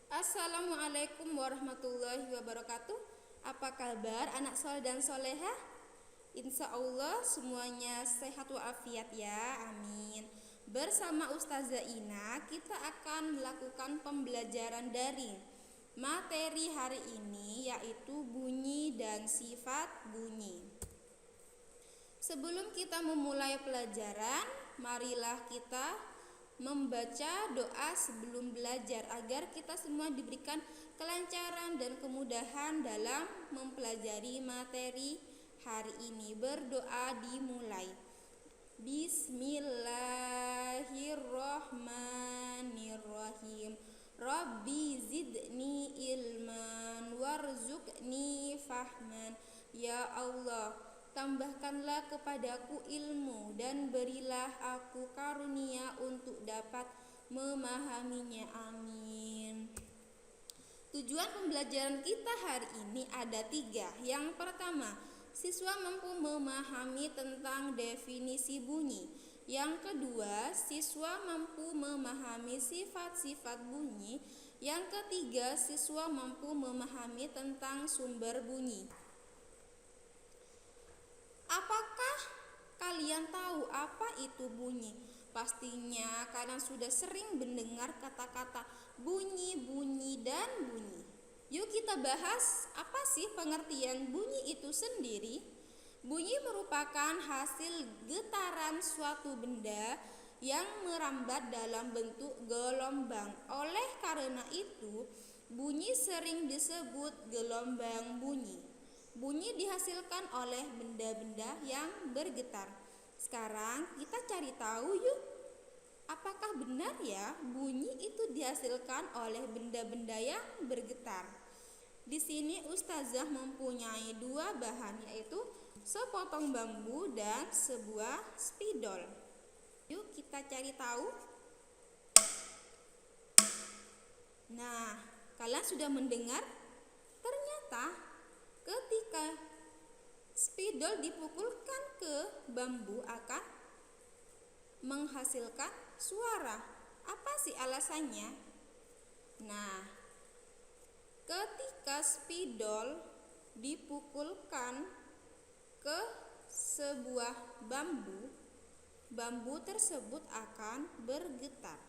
Assalamualaikum warahmatullahi wabarakatuh. Apa kabar anak soleh dan soleha? Insya Allah semuanya sehat walafiat ya, amin. Bersama Ustazah Ina kita akan melakukan pembelajaran daring. Materi hari ini yaitu bunyi dan sifat bunyi. Sebelum kita memulai pelajaran, marilah kita membaca doa sebelum belajar agar kita semua diberikan kelancaran dan kemudahan dalam mempelajari materi hari ini. Berdoa dimulai. Bismillahirrahmanirrahim. Rabbi zidni ilman warzuqni fahman. Ya Allah, tambahkanlah kepadaku ilmu dan berilah aku karunia untuk dapat memahaminya. Amin. Tujuan pembelajaran kita hari ini ada 3. Yang pertama, siswa mampu memahami tentang definisi bunyi. Yang kedua, siswa mampu memahami sifat-sifat bunyi. Yang ketiga, siswa mampu memahami tentang sumber bunyi. Apakah kalian tahu apa itu bunyi? Pastinya kalian sudah sering mendengar kata-kata bunyi, bunyi, dan bunyi. Yuk kita bahas apa sih pengertian bunyi itu sendiri. Bunyi merupakan hasil getaran suatu benda yang merambat dalam bentuk gelombang. Oleh karena itu, bunyi sering disebut gelombang bunyi. Bunyi dihasilkan oleh benda-benda yang bergetar. Sekarang kita cari tahu yuk, apakah benar ya bunyi itu dihasilkan oleh benda-benda yang bergetar? Di sini Ustazah mempunyai 2 bahan, yaitu sepotong bambu dan sebuah spidol. Yuk kita cari tahu. Nah, kalian sudah mendengar? Ternyata ketika spidol dipukulkan ke bambu akan menghasilkan suara. Apa sih alasannya? Nah, ketika spidol dipukulkan ke sebuah bambu, bambu tersebut akan bergetar.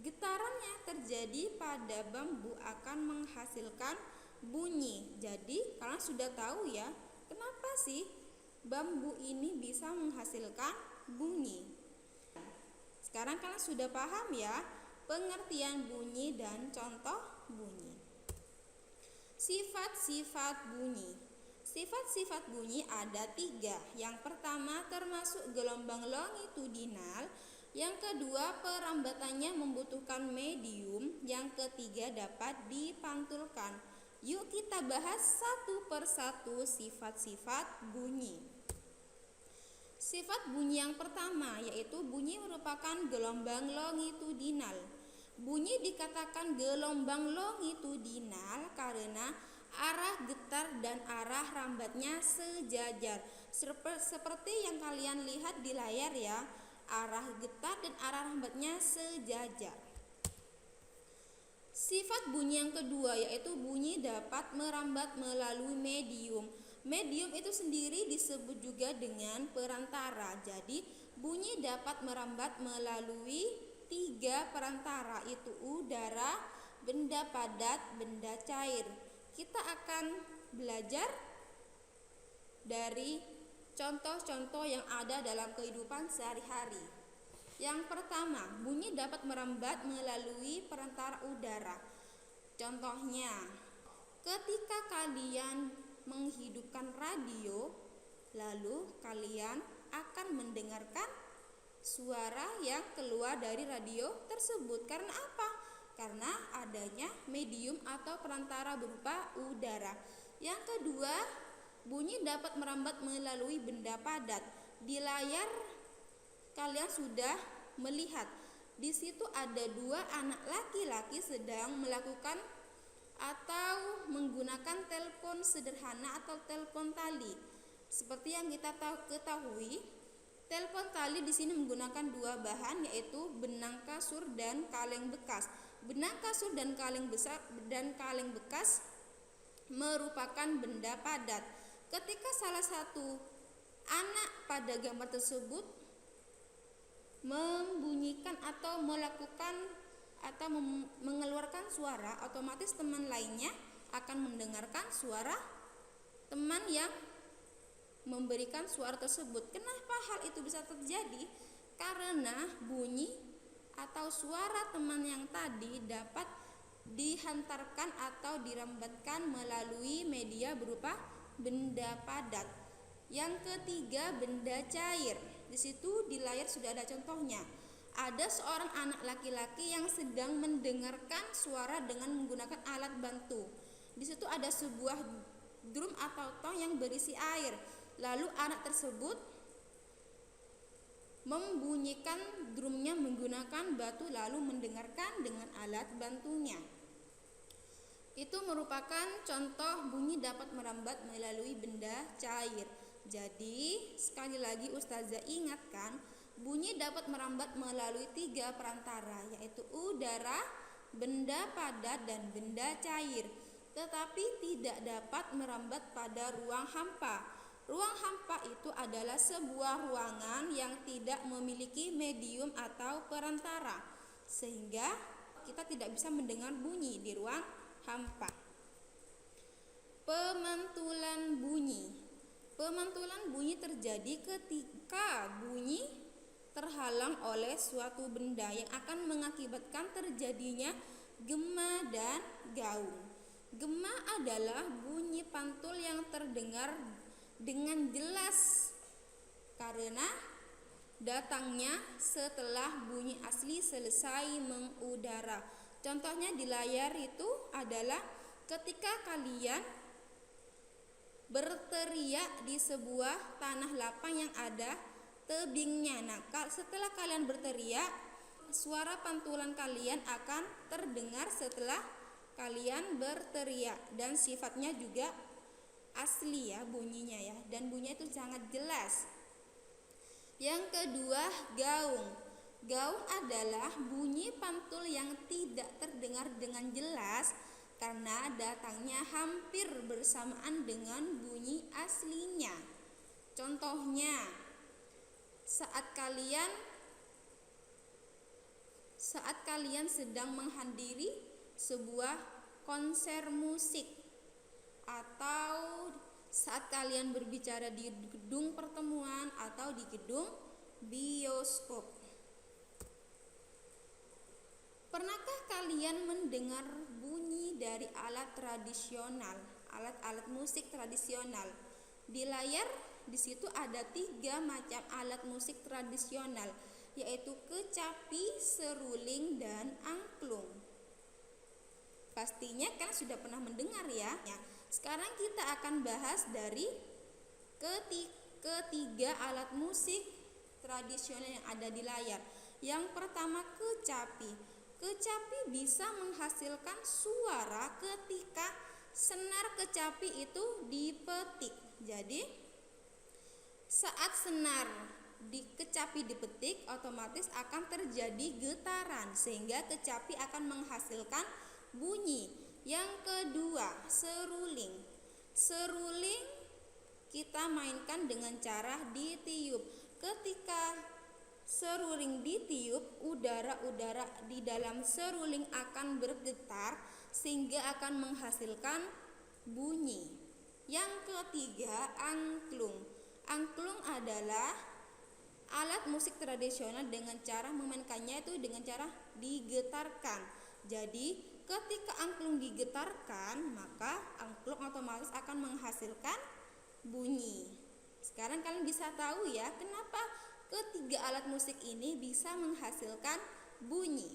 Getaran yang terjadi pada bambu akan menghasilkan bunyi. Jadi kalian sudah tahu ya, kenapa sih bambu ini bisa menghasilkan bunyi. Sekarang kalian sudah paham ya pengertian bunyi dan contoh bunyi. Sifat-sifat bunyi. Sifat-sifat bunyi ada 3. Yang pertama termasuk gelombang longitudinal. Yang kedua perambatannya membutuhkan medium. Yang ketiga dapat dipantulkan. Yuk kita bahas satu persatu sifat-sifat bunyi. Sifat bunyi yang pertama yaitu bunyi merupakan gelombang longitudinal. Bunyi dikatakan gelombang longitudinal karena arah getar dan arah rambatnya sejajar. Seperti yang kalian lihat di layar ya, arah getar dan arah rambatnya sejajar. Sifat bunyi yang kedua yaitu bunyi dapat merambat melalui medium. Medium itu sendiri disebut juga dengan perantara. Jadi bunyi dapat merambat melalui 3 perantara, itu udara, benda padat, benda cair. Kita akan belajar dari contoh-contoh yang ada dalam kehidupan sehari-hari. Yang pertama, bunyi dapat merambat melalui perantara udara. Contohnya, ketika kalian menghidupkan radio, lalu kalian akan mendengarkan suara yang keluar dari radio tersebut. Karena apa? Karena adanya medium atau perantara berupa udara. Yang kedua, bunyi dapat merambat melalui benda padat. Di layar kalian sudah melihat, di situ ada 2 anak laki-laki sedang melakukan atau menggunakan telepon sederhana atau telepon tali. Seperti yang kita ketahui, telepon tali di sini menggunakan 2 bahan, yaitu benang kasur dan kaleng bekas. Benang kasur dan kaleng besar dan kaleng bekas merupakan benda padat. Ketika salah satu anak pada gambar tersebut membunyikan atau melakukan atau mengeluarkan suara, otomatis teman lainnya akan mendengarkan suara teman yang memberikan suara tersebut. Kenapa hal itu bisa terjadi? Karena bunyi atau suara teman yang tadi dapat dihantarkan atau dirambatkan melalui media berupa benda padat. Yang ketiga, benda cair. Di situ di layar sudah ada contohnya. Ada seorang anak laki-laki yang sedang mendengarkan suara dengan menggunakan alat bantu. Di situ ada sebuah drum atau tong yang berisi air. Lalu anak tersebut membunyikan drumnya menggunakan batu lalu mendengarkan dengan alat bantunya. Itu merupakan contoh bunyi dapat merambat melalui benda cair. Jadi sekali lagi Ustazah ingatkan, bunyi dapat merambat melalui 3 perantara, yaitu udara, benda padat, dan benda cair. Tetapi tidak dapat merambat pada ruang hampa. Ruang hampa itu adalah sebuah ruangan yang tidak memiliki medium atau perantara, sehingga kita tidak bisa mendengar bunyi di ruang hampa. Pemantulan bunyi. Pemantulan bunyi terjadi ketika bunyi terhalang oleh suatu benda yang akan mengakibatkan terjadinya gema dan gaung. Gema adalah bunyi pantul yang terdengar dengan jelas karena datangnya setelah bunyi asli selesai mengudara. Contohnya di layar itu adalah ketika kalian berteriak di sebuah tanah lapang yang ada tebingnya. Nah, setelah kalian berteriak, suara pantulan kalian akan terdengar setelah kalian berteriak, dan sifatnya juga asli ya bunyinya ya, dan bunyinya itu sangat jelas. Yang kedua, gaung. Gaung adalah bunyi pantul yang tidak terdengar dengan jelas karena datangnya hampir bersamaan dengan bunyi aslinya. Contohnya, saat kalian sedang menghadiri sebuah konser musik, atau saat kalian berbicara di gedung pertemuan atau di gedung bioskop. Pernahkah kalian mendengar bunyi dari alat tradisional, alat-alat musik tradisional? Di layar di situ ada 3 macam alat musik tradisional, yaitu kecapi, seruling, dan angklung. Pastinya kan sudah pernah mendengar ya. Sekarang kita akan bahas dari ketiga alat musik tradisional yang ada di layar. Yang pertama, kecapi. Kecapi bisa menghasilkan suara ketika senar kecapi itu dipetik. Jadi saat senar di kecapi dipetik, otomatis akan terjadi getaran sehingga kecapi akan menghasilkan bunyi. Yang kedua, seruling. Seruling kita mainkan dengan cara ditiup. Ketika seruling ditiup, udara-udara di dalam seruling akan bergetar sehingga akan menghasilkan bunyi. Yang ketiga, angklung. Angklung adalah alat musik tradisional dengan cara memainkannya itu dengan cara digetarkan. Jadi ketika angklung digetarkan, maka angklung otomatis akan menghasilkan bunyi. Sekarang kalian bisa tahu ya kenapa ketiga alat musik ini bisa menghasilkan bunyi.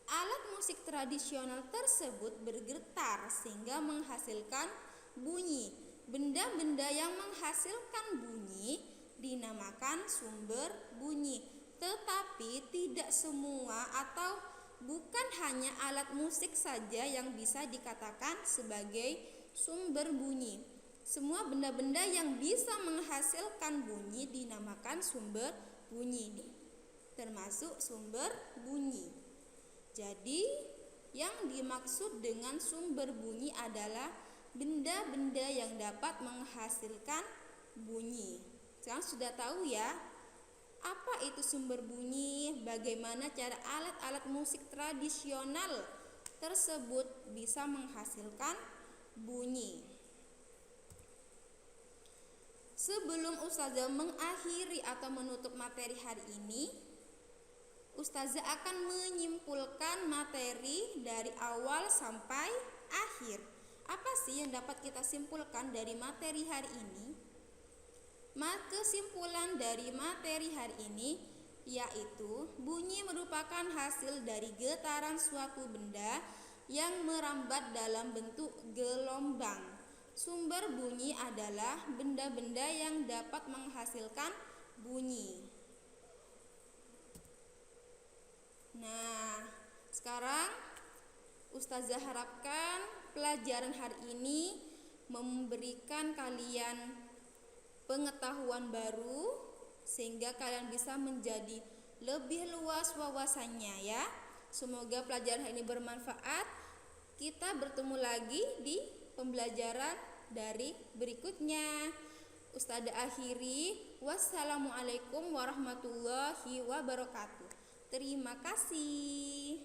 Alat musik tradisional tersebut bergetar sehingga menghasilkan bunyi. Benda-benda yang menghasilkan bunyi dinamakan sumber bunyi. Tetapi tidak semua atau bukan hanya alat musik saja yang bisa dikatakan sebagai sumber bunyi. Semua benda-benda yang bisa menghasilkan bunyi dinamakan sumber bunyi, termasuk sumber bunyi. Jadi yang dimaksud dengan sumber bunyi adalah benda-benda yang dapat menghasilkan bunyi. Sekarang sudah tahu ya, apa itu sumber bunyi, bagaimana cara alat-alat musik tradisional tersebut bisa menghasilkan bunyi. Sebelum Ustazah mengakhiri atau menutup materi hari ini, Ustazah akan menyimpulkan materi dari awal sampai akhir. Apa sih yang dapat kita simpulkan dari materi hari ini? Kesimpulan dari materi hari ini yaitu bunyi merupakan hasil dari getaran suatu benda yang merambat dalam bentuk gelombang. Sumber bunyi adalah benda-benda yang dapat menghasilkan bunyi. Nah, sekarang Ustazah harapkan pelajaran hari ini memberikan kalian pengetahuan baru sehingga kalian bisa menjadi lebih luas wawasannya ya. Semoga pelajaran hari ini bermanfaat. Kita bertemu lagi di pembelajaran dari berikutnya. Ustazah akhiri, wassalamualaikum warahmatullahi wabarakatuh. Terima kasih.